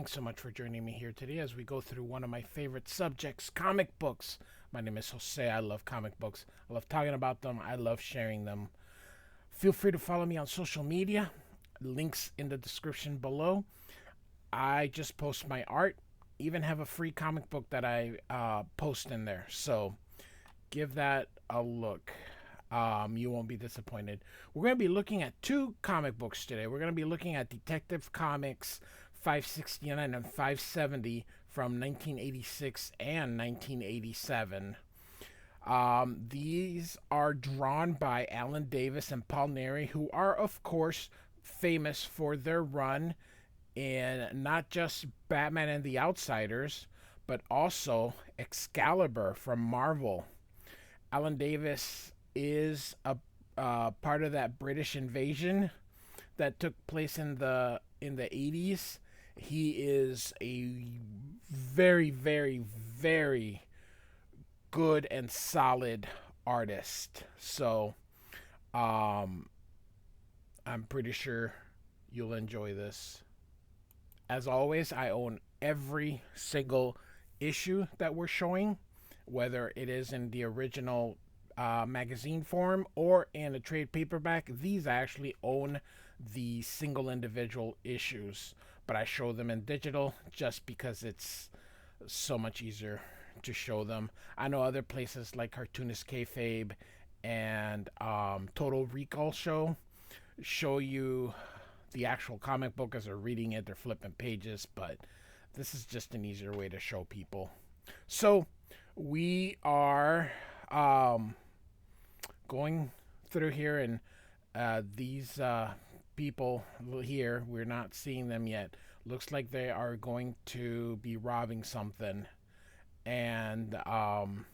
Thanks so much for joining me here today as we go through one of my favorite subjects, comic books. My name is Jose. I love comic books. I love talking about them. I love sharing them. Feel free to follow me on social media. Links in the description below. I just post my art. Even have a free comic book that I post in there. So give that a look. You won't be disappointed. We're going to be looking at two comic books today. We're going to be looking at Detective Comics 569 and 570 from 1986 and 1987. These are drawn by Alan Davis and Paul Neary, who are, of course, famous for their run in not just Batman and the Outsiders, but also Excalibur from Marvel. Alan Davis is a part of that British invasion that took place in the 80s. He is a very, very, very good and solid artist. So I'm pretty sure you'll enjoy this. As always, I own every single issue that we're showing, whether it is in the original magazine form or in a trade paperback. These I actually own the single individual issues, but I show them in digital just because it's so much easier to show them. I know other places like Cartoonist Kayfabe and Total Recall show you the actual comic book as they're reading it, they're flipping pages, but this is just an easier way to show people. So we are going through here, and these people here, we're not seeing them yet. Looks like they are going to be robbing something, and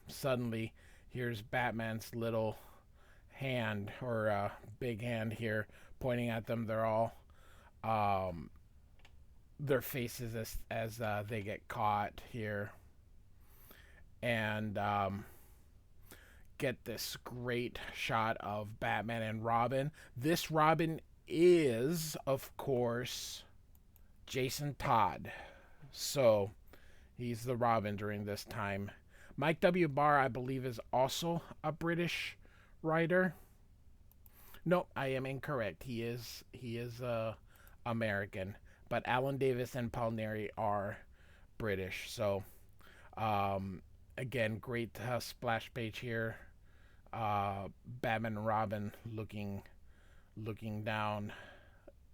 suddenly here's Batman's little hand, or big hand here, pointing at them. They're all their faces as they get caught here, and get this great shot of Batman and Robin. This Robin is, of course, Jason Todd. So he's the Robin during this time. Mike W. Barr, I believe, is also a British writer. No, I am incorrect. He is American, but Alan Davis and Paul Neary are British. So again, great splash page here. Batman and Robin looking down,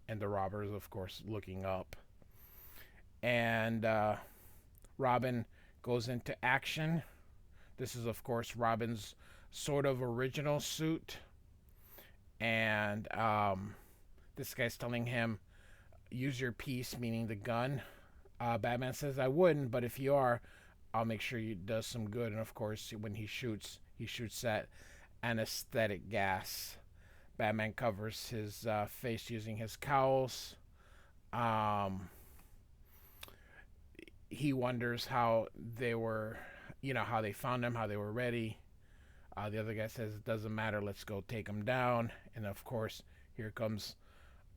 and the robbers, of course, looking up. And Robin goes into action. This is, of course, Robin's sort of original suit. And this guy's telling him, use your piece, meaning the gun. Batman says, I wouldn't, but if you are, I'll make sure you does some good. And of course, when he shoots that anesthetic gas. Batman covers his face using his cowls. He wonders how they were, how they found him, how they were ready. The other guy says, it doesn't matter, let's go take him down. And of course, here comes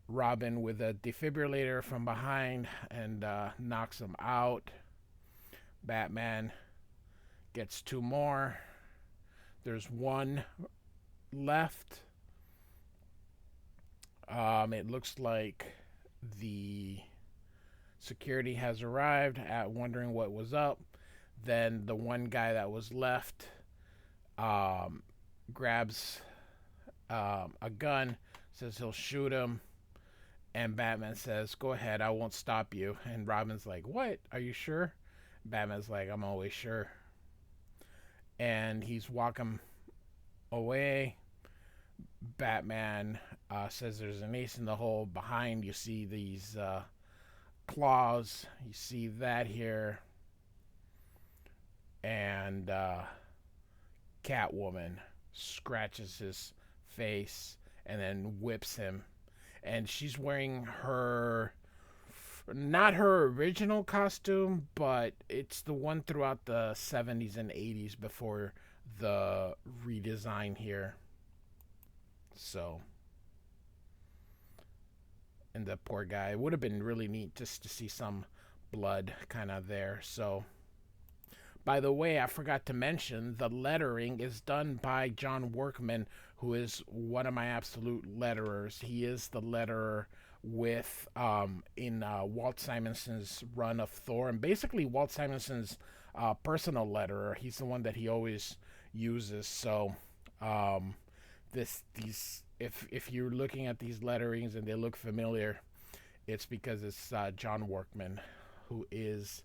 Robin with a defibrillator from behind and knocks him out. Batman gets two more. There's one left. It looks like the security has arrived at wondering what was up. Then the one guy that was left grabs a gun, says he'll shoot him, and Batman says, go ahead, I won't stop you. And Robin's like, what? Are you sure? Batman's like, I'm always sure. And he's walking away. Batman says there's an ace in the hole. Behind, you see these claws. You see that here. And Catwoman scratches his face and then whips him. And she's wearing not her original costume, but it's the one throughout the 70s and 80s before the redesign here. So, and the poor guy, it would have been really neat just to see some blood kind of there. So, by the way, I forgot to mention the lettering is done by John Workman, who is one of my absolute letterers. He is the letterer with in Walt Simonson's run of Thor, and basically Walt Simonson's personal letterer. He's the one that he always uses. So um, this these if you're looking at these letterings and they look familiar, it's because it's John Workman, who is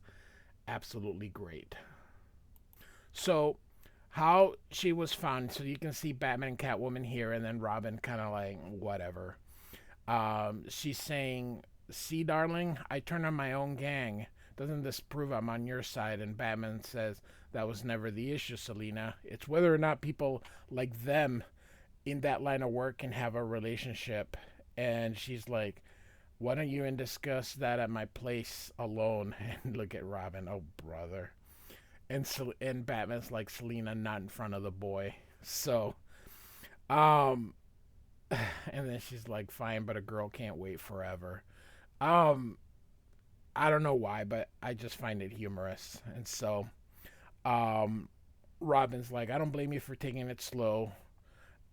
absolutely great. So, how she was found. So you can see Batman and Catwoman here, and then Robin kind of like whatever. She's saying, "See, darling, I turned on my own gang. Doesn't this prove I'm on your side?" And Batman says, "That was never the issue, Selina. It's whether or not people like them in that line of work can have a relationship." And she's like, "Why don't you and discuss that at my place alone?" And look at Robin. Oh, brother. And Batman's like, "Selina, not in front of the boy." So, um, and then she's like, "Fine, but a girl can't wait forever." Um, I don't know why, but I just find it humorous. And so, um, Robin's like, "I don't blame you for taking it slow."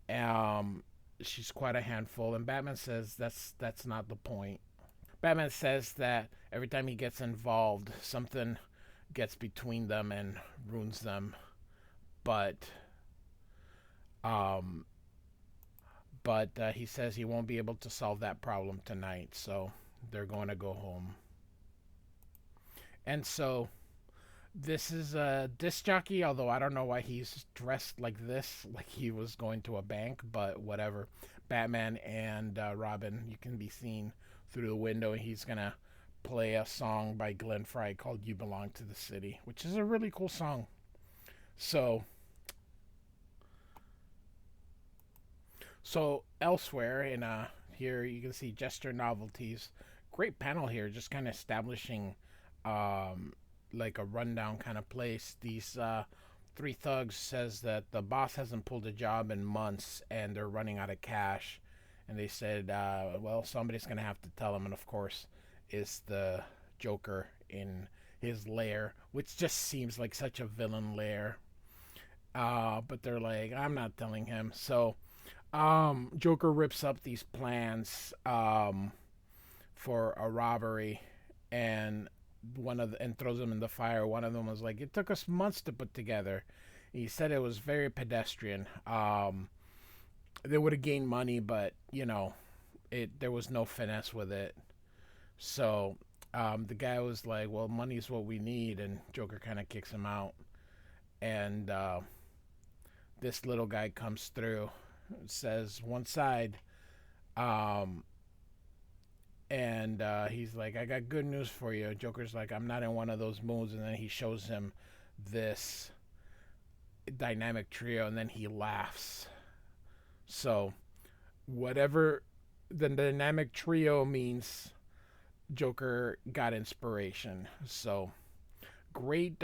Um, she's quite a handful, and Batman says that's not the point. Batman says that every time he gets involved, something gets between them and ruins them. But um, but he says he won't be able to solve that problem tonight, so they're going to go home. And so this is a disc jockey, although I don't know why he's dressed like this, like he was going to a bank, but whatever. Batman and Robin, you can be seen through the window, and he's going to play a song by Glenn Frey called "You Belong to the City," which is a really cool song. So, elsewhere in here you can see Jester Novelties. Great panel here, just kind of establishing um, like a rundown kind of place. These three thugs says that the boss hasn't pulled a job in months and they're running out of cash. And they said, well, somebody's gonna have to tell them. And of course, is the Joker in his lair, which just seems like such a villain lair. But they're like, I'm not telling him. So Joker rips up these plans for a robbery, and and throws them in the fire. One of them was like, "It took us months to put together." He said it was very pedestrian. They would have gained money, but it there was no finesse with it. So the guy was like, "Well, money's what we need," and Joker kind of kicks him out. And this little guy comes through, says one side, um, and he's like, "I got good news for you." Joker's like, "I'm not in one of those moods," and then he shows him this dynamic trio, and then he laughs. So whatever the dynamic trio means, Joker got inspiration. So great.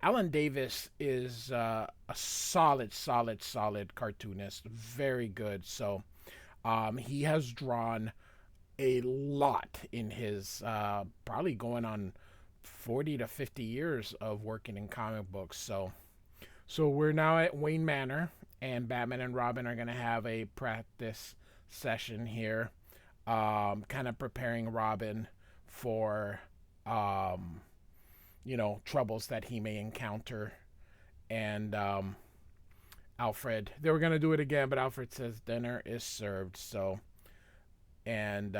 Alan Davis is a solid cartoonist. Very good. So he has drawn a lot in his probably going on 40 to 50 years of working in comic books. So we're now at Wayne Manor, and Batman and Robin are going to have a practice session here, kind of preparing Robin for troubles that he may encounter. And Alfred, they were going to do it again, but Alfred says dinner is served. And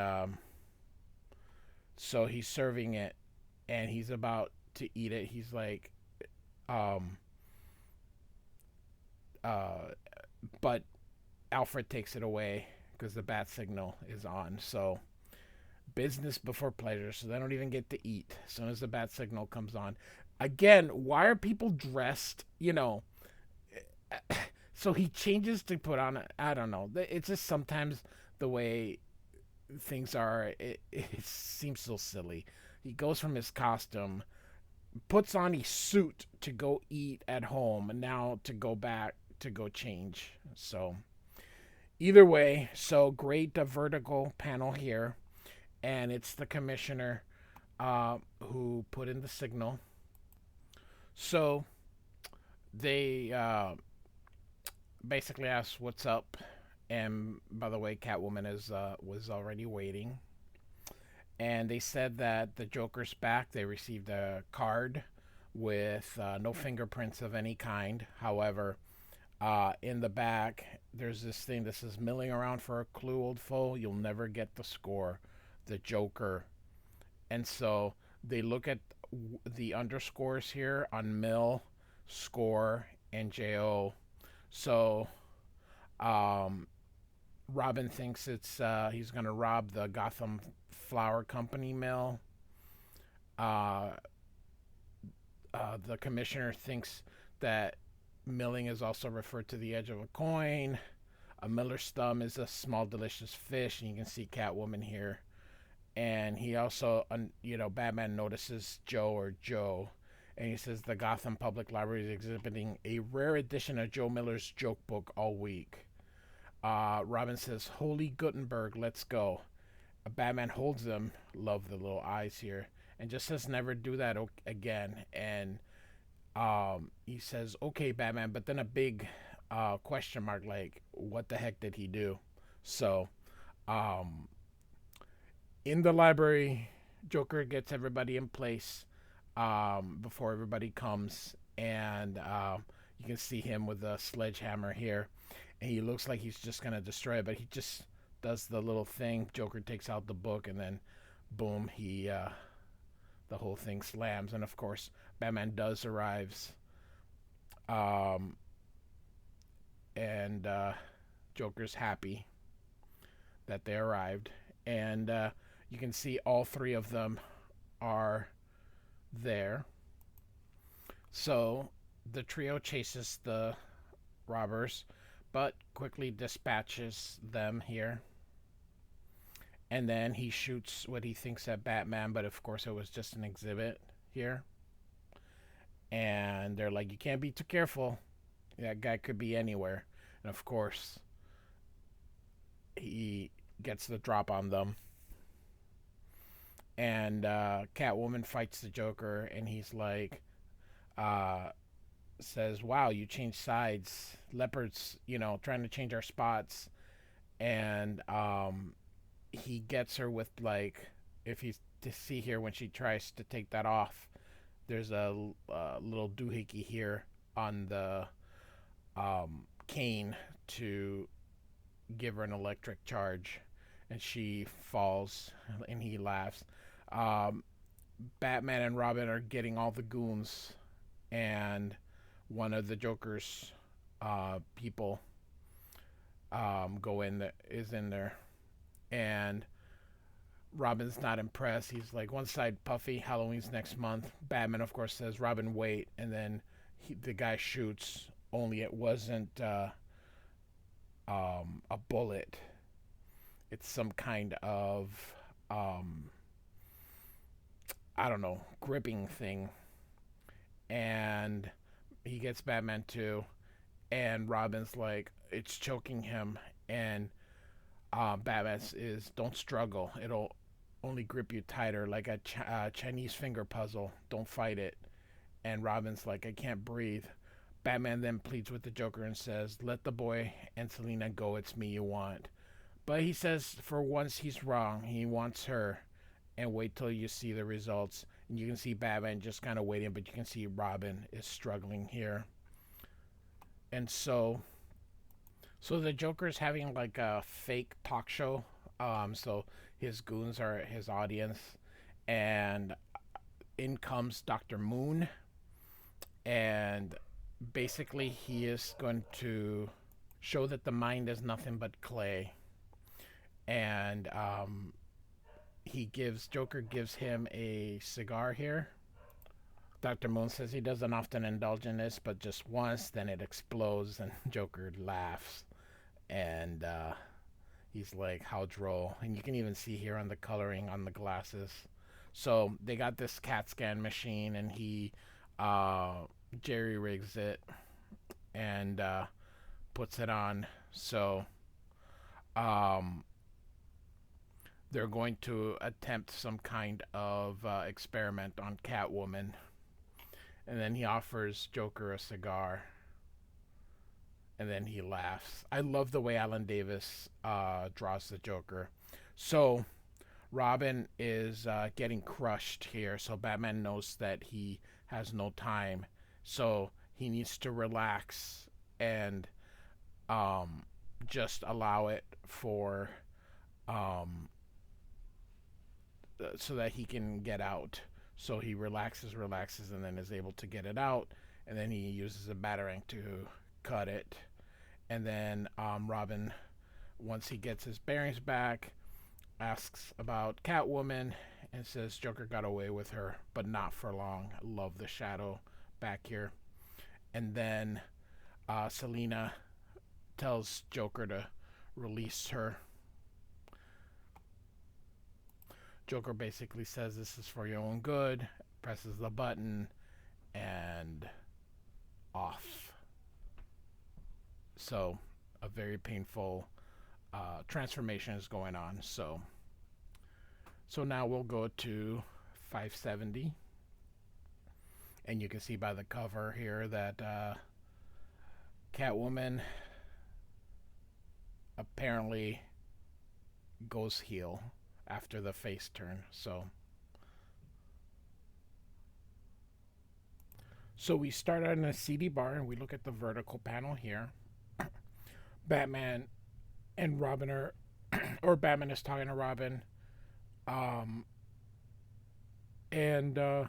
so he's serving it, and he's about to eat it. He's like, um, uh, but Alfred takes it away because the bat signal is on. So business before pleasure. So they don't even get to eat as soon as the bat signal comes on. Again, why are people dressed? So he changes to put on. I don't know. It's just sometimes the way things are. It seems so silly. He goes from his costume, puts on a suit to go eat at home, and now to go back to go change. So either way, so great vertical panel here, and it's the commissioner who put in the signal. So they basically asked what's up, and by the way, Catwoman is was already waiting, and they said that the Joker's back. They received a card with no fingerprints of any kind. However, in the back, there's this thing that says milling around for a clue, old foe. You'll never get the score. The Joker. And so they look at the underscores here on mill, score, and JO. So um, Robin thinks it's he's going to rob the Gotham Flower Company mill. Uh, the commissioner thinks that milling is also referred to the edge of a coin. A miller's thumb is a small, delicious fish, and you can see Catwoman here. And he also, Batman notices Joe or Joe, and he says the Gotham Public Library is exhibiting a rare edition of Joe Miller's joke book all week. Robin says, "Holy Gutenberg, let's go." Batman holds him, love the little eyes here, and just says, "Never do that again." And he says, "Okay, Batman," but then a big question mark, like, what the heck did he do? So, um, in the library, Joker gets everybody in place before everybody comes, and you can see him with a sledgehammer here, and he looks like he's just gonna destroy it, but he just does the little thing. Joker takes out the book, and then boom, he the whole thing slams, and of course, Batman does arrives, um, and Joker's happy that they arrived, and you can see all three of them are there. So the trio chases the robbers, but quickly dispatches them here. And then he shoots what he thinks at Batman, but of course it was just an exhibit here. And they're like, "You can't be too careful. That guy could be anywhere." And of course, he gets the drop on them. And Catwoman fights the Joker, and he's like, uh, says, "Wow, you changed sides. Leopard's, trying to change our spots." And he gets her with, like, if you to see here when she tries to take that off, there's a little doohickey here on the cane to give her an electric charge, and she falls, and he laughs. Um, Batman and Robin are getting all the goons, and one of the Joker's people is in there, and Robin's not impressed. He's like, "One side puffy, Halloween's next month." Batman, of course, says, "Robin, wait," and then the guy shoots. Only it wasn't a bullet. It's some kind of um, I don't know, gripping thing, and he gets Batman too, and Robin's like, it's choking him, and Batman is, "Don't struggle. It'll only grip you tighter, like a Chinese finger puzzle. Don't fight it." And Robin's like, "I can't breathe." Batman then pleads with the Joker and says, "Let the boy and Selina go. It's me you want." But he says for once he's wrong. He wants her, and wait till you see the results. And you can see Batman just kind of waiting, but you can see Robin is struggling here. And so the Joker's having like a fake talk show. So his goons are his audience, and in comes Dr. Moon, and basically he is going to show that the mind is nothing but clay, and Joker gives him a cigar here. Dr. Moon says he doesn't often indulge in this, but just once, then it explodes, and Joker laughs, and he's like, "How droll!" And you can even see here on the coloring on the glasses. So they got this CAT scan machine, and he jerry rigs it and puts it on. So um, they're going to attempt some kind of experiment on Catwoman. And then he offers Joker a cigar. And then he laughs. I love the way Alan Davis draws the Joker. So Robin is getting crushed here. So Batman knows that he has no time. So he needs to relax and just allow it for so that he can get out. So he relaxes, and then is able to get it out. And then he uses a batarang to cut it. And then Robin, once he gets his bearings back, asks about Catwoman and says Joker got away with her, but not for long. I love the shadow back here. And then Selina tells Joker to release her. Joker basically says this is for your own good, presses the button, and off. So a very painful transformation is going on. So now we'll go to 570. And you can see by the cover here that Catwoman apparently goes heel after the face turn. So we start out in a CD bar and we look at the vertical panel here. Batman and Robin are, or Batman is talking to Robin. And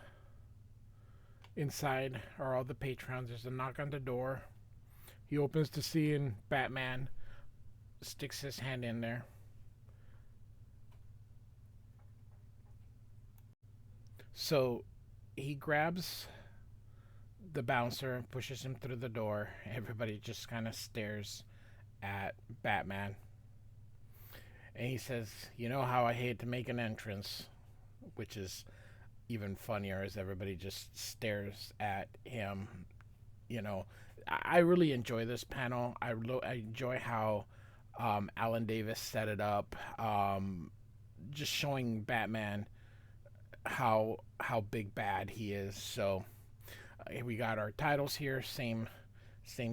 inside are all the patrons. There's a knock on the door. He opens to see, and Batman sticks his hand in there. So he grabs the bouncer and pushes him through the door. Everybody just kind of stares at Batman. And he says, "You know how I hate to make an entrance," which is even funnier as everybody just stares at him. You know, I really enjoy this panel. I enjoy how Alan Davis set it up, just showing Batman how big bad he is. So we got our titles here, same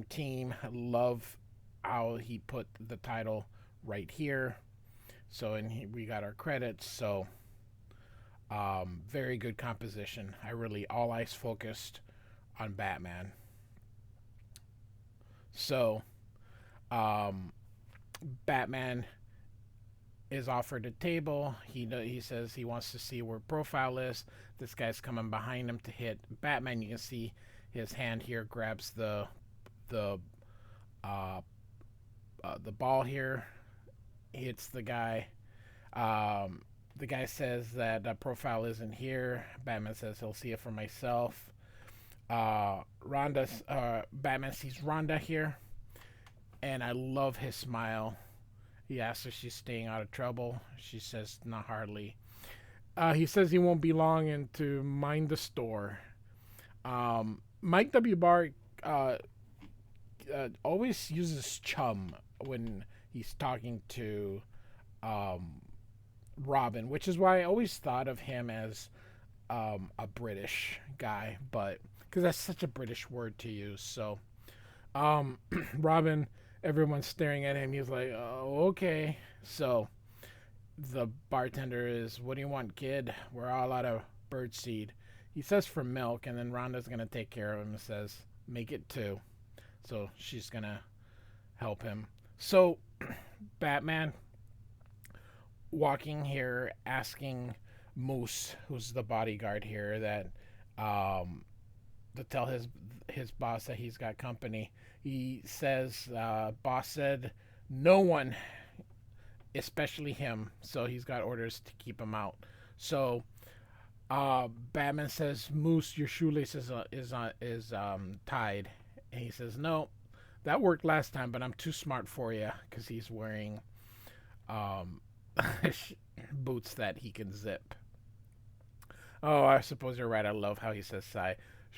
team. I love how he put the title right here. So we got our credits. So very good composition. All eyes focused on Batman. So Batman is offered a table. He says he wants to see where profile is. This guy's coming behind him to hit Batman. You can see his hand here grabs the ball here, hits the guy. The guy says that profile isn't here. Batman says he'll see it for myself. Batman sees Rhonda here, and I love his smile. He asks if she's staying out of trouble. She says not hardly. He says he won't be long and to mind the store. Mike W. Barr always uses chum when he's talking to Robin, which is why I always thought of him as a British guy, but because that's such a British word to use. So Robin, everyone's staring at him. He's like, "Oh, okay." So the bartender is, "What do you want, kid? We're all out of birdseed." He says for milk, and then Rhonda's gonna take care of him and says, "Make it 2." So she's gonna help him. So Batman walking here, asking Moose, who's the bodyguard here, that to tell his boss that he's got company. He says, boss said no one, especially him. So he's got orders to keep him out. So Batman says, "Moose, your shoelace is tied." And he says, "No, that worked last time, but I'm too smart for you," because he's wearing boots that he can zip. Oh, I suppose you're right. I love how he says,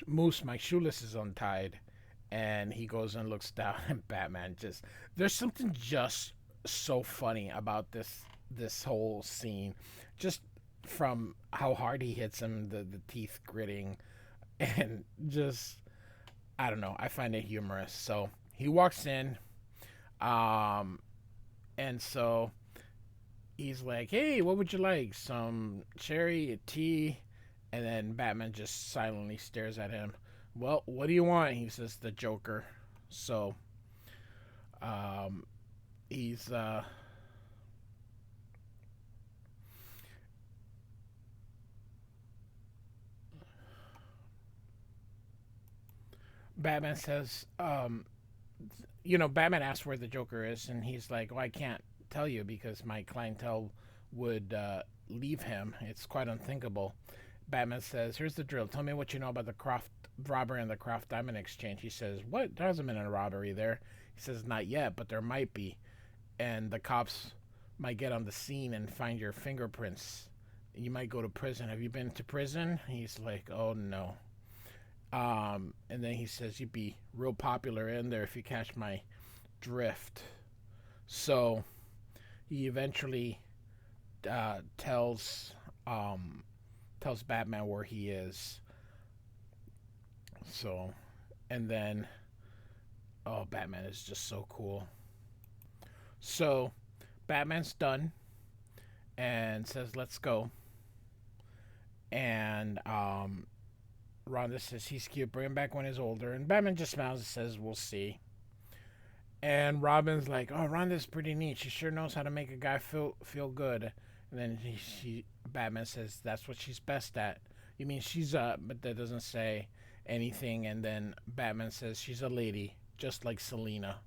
"Moose, my shoelace is untied." And he goes and looks down, and Batman there's something just so funny about this this whole scene, just from how hard he hits him, the teeth gritting, and just I don't know. I find it humorous. So he walks in, um, and so he's like, "Hey, what would you like? Some cherry, a tea?" And then Batman just silently stares at him. Well, what do you want? He says, "The Joker." So, um, he's Batman says, Batman asks where the Joker is, and he's like, "Well, I can't tell you because my clientele would leave him. It's quite unthinkable." Batman says, "Here's the drill. Tell me what you know about the Croft robbery and the Croft Diamond Exchange." He says, "What? There hasn't been a robbery there." He says, "Not yet, but there might be, and the cops might get on the scene and find your fingerprints. You might go to prison. Have you been to prison?" He's like, "Oh no." And then he says, "You'd be real popular in there if you catch my drift." So he eventually tells tells Batman where he is. So, and then Batman is just so cool. So Batman's done and says, "Let's go." And Rhonda says he's cute. Bring him back when he's older. And Batman just smiles and says, "We'll see." And Robin's like, "Oh, Rhonda's pretty neat. She sure knows how to make a guy feel good." And then Batman says, "That's what she's best at." You mean she's but that doesn't say anything. And then Batman says she's a lady, just like Selena.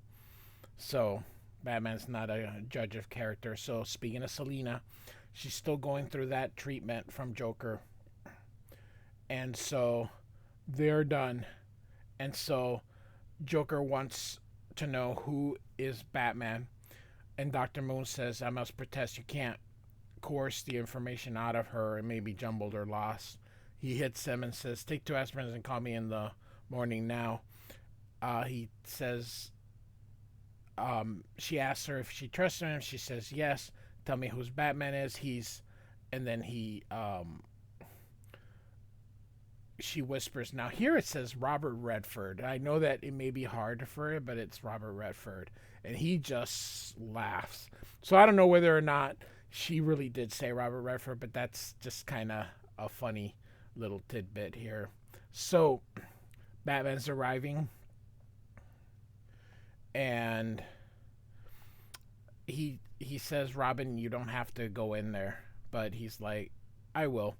So Batman's not a judge of character. So speaking of Selena, she's still going through that treatment from Joker, and so they're done. And so Joker wants to know who is Batman, and Dr. Moon says, "I must protest. You can't coerce the information out of her. It may be jumbled or lost." He hits him and says, "Take 2 aspirins and call me in the morning now." He says, she asks her if she trusts him. She says yes. "Tell me who's Batman is." And then she whispers. Now here it says Robert Redford. I know that it may be hard for it, but it's Robert Redford, and he just laughs. So I don't know whether or not she really did say Robert Redford, but that's just kind of a funny little tidbit here. So Batman's arriving, and he says, "Robin, you don't have to go in there," but he's like, "I will."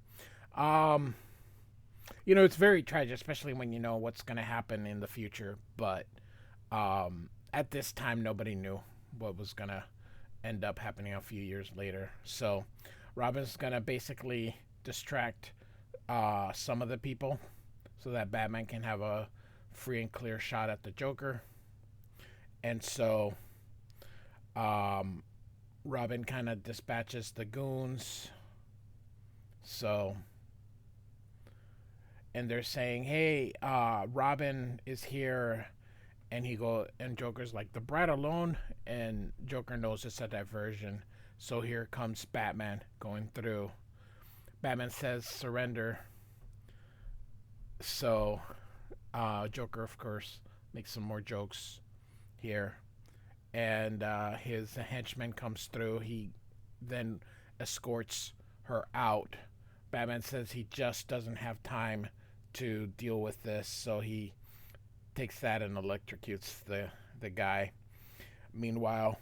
Um, it's very tragic, especially when you know what's going to happen in the future. But at this time, nobody knew what was going to end up happening a few years later. So Robin's going to basically distract some of the people so that Batman can have a free and clear shot at the Joker. And so Robin kind of dispatches the goons. So, and they're saying, "Hey, Robin is here." And Joker's like, "The brat alone?" And Joker knows it's a diversion. So here comes Batman going through. Batman says, "Surrender." So Joker, of course, makes some more jokes here. And his henchman comes through. He then escorts her out. Batman says he just doesn't have time to deal with this, so he takes that and electrocutes the guy. Meanwhile,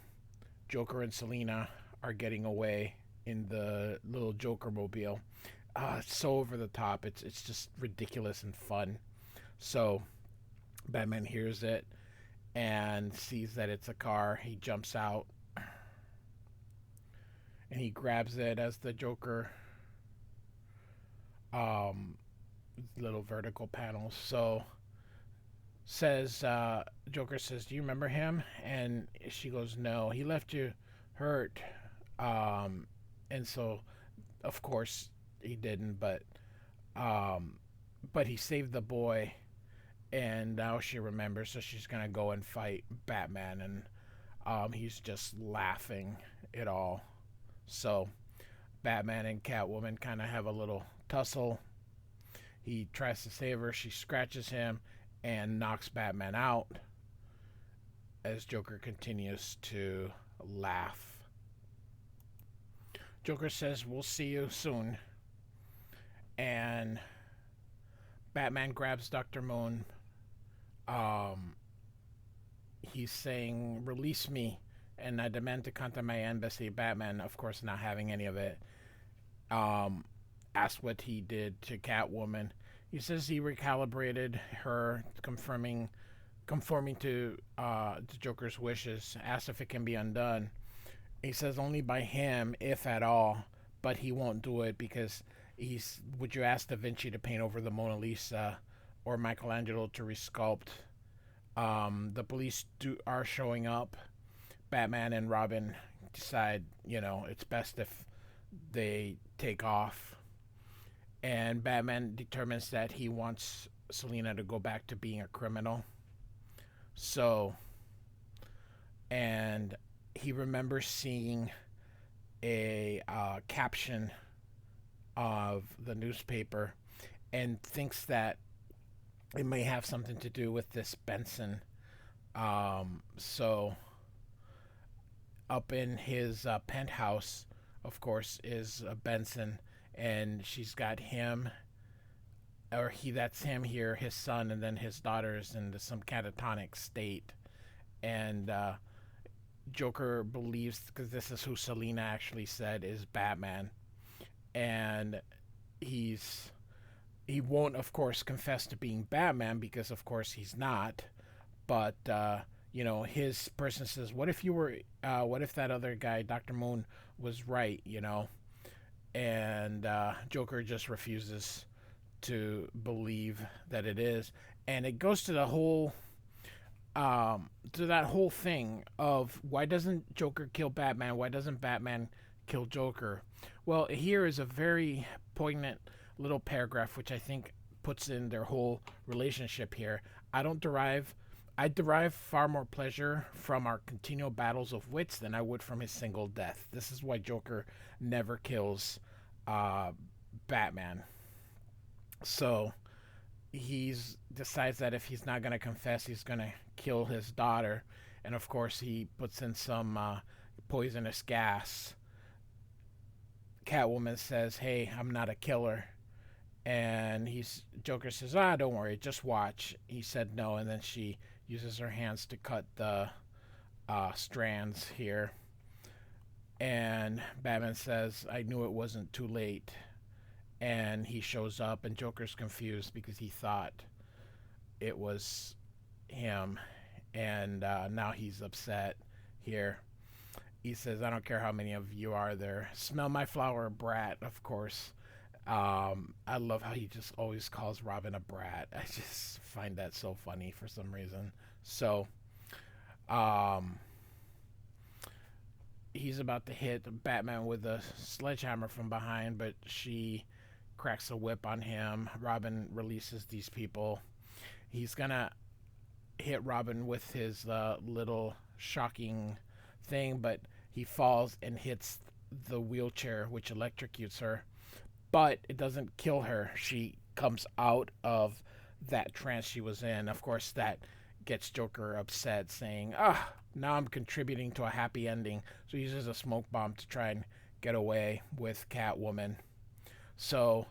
Joker and Selina are getting away in the little Joker mobile. It's so over the top. It's just ridiculous and fun. So Batman hears it and sees that it's a car. He jumps out and he grabs it as the Joker little vertical panels. So says Joker says, "Do you remember him?" And she goes, "No, he left you hurt." And so of course he didn't, but he saved the boy, and now she remembers, so she's gonna go and fight Batman, and he's just laughing it all. So Batman and Catwoman kind of have a little tussle. He tries to save her. She scratches him and knocks Batman out as Joker continues to laugh. Joker says, "We'll see you soon." And Batman grabs Dr. Moon. Um, he's saying, "Release me, and I demand to contact my embassy." Batman, of course, not having any of it. Um, Asks what he did to Catwoman. He says he recalibrated her, conforming to the Joker's wishes. Asks if it can be undone. He says only by him, if at all, but he won't do it because he's. Would you ask Da Vinci to paint over the Mona Lisa, or Michelangelo to resculpt? The police are showing up. Batman and Robin decide, it's best if they take off. And Batman determines that he wants Selina to go back to being a criminal. So, and he remembers seeing a caption of the newspaper and thinks that it may have something to do with this Benson. So, up in his penthouse, of course, is Benson, and she's got him, or that's him here, his son, and then his daughter's in some catatonic state. And Joker believes, because this is who Selina actually said is Batman, and he won't, of course, confess to being Batman because, of course, he's not. But his person says, "What if you were? What if that other guy, Dr. Moon, was right?" And Joker just refuses to believe that it is, and it goes to that whole thing of why doesn't Joker kill Batman? Why doesn't Batman kill Joker? Well, here is a very poignant little paragraph which I think puts in their whole relationship here. I derive far more pleasure from our continual battles of wits than I would from his single death. This is why Joker never kills Batman. So he's decides that if he's not going to confess, he's going to kill his daughter. And of course, he puts in some poisonous gas. Catwoman says, "Hey, I'm not a killer." And Joker says, "Don't worry, just watch." He said no, and then she uses her hands to cut the strands here. And Batman says, "I knew it wasn't too late." And he shows up, and Joker's confused because he thought it was him. And now he's upset here. He says, "I don't care how many of you are there. Smell my flower, brat," of course. I love how he just always calls Robin a brat. I just find that so funny for some reason. So, um, he's about to hit Batman with a sledgehammer from behind, but she cracks a whip on him. Robin releases these people. He's gonna hit Robin with his little shocking thing, but he falls and hits the wheelchair, which electrocutes her. But it doesn't kill her. She comes out of that trance she was in. Of course, that gets Joker upset, saying, now I'm contributing to a happy ending." So he uses a smoke bomb to try and get away with Catwoman. So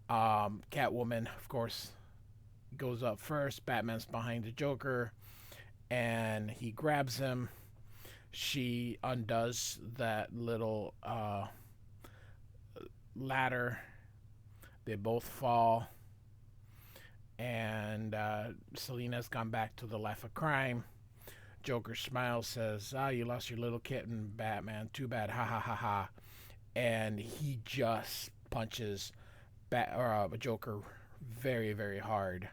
Catwoman, of course, goes up first. Batman's behind the Joker, and he grabs him. She undoes that little ladder. They both fall, and Selina's gone back to the life of crime. Joker smiles, says, "You lost your little kitten, Batman. Too bad. Ha ha ha ha." And he just punches Joker very, very hard.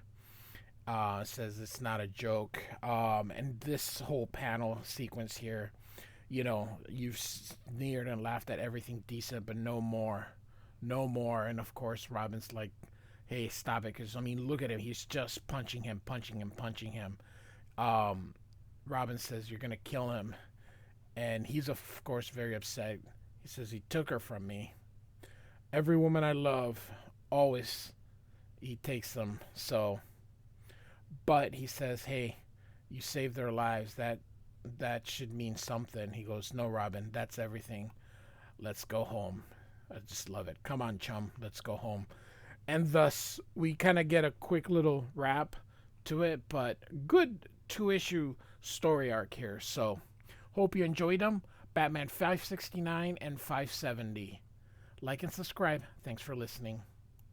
Says it's not a joke. And this whole panel sequence here, you've sneered and laughed at everything decent, but no more. No more. And of course, Robin's like, "Hey, stop it." Because, look at him. He's just punching him, punching him, punching him. Robin says, "You're going to kill him." And he's, of course, very upset. He says he took her from me. Every woman I love, always he takes them. So, but he says, hey, you saved their lives. That should mean something. He goes, no, Robin, that's everything. Let's go home. I just love it. Come on, chum, let's go home. And thus, we kind of get a quick little wrap to it, but good two-issue story arc here. So, hope you enjoyed them. Batman 569 and 570. Like and subscribe. Thanks for listening.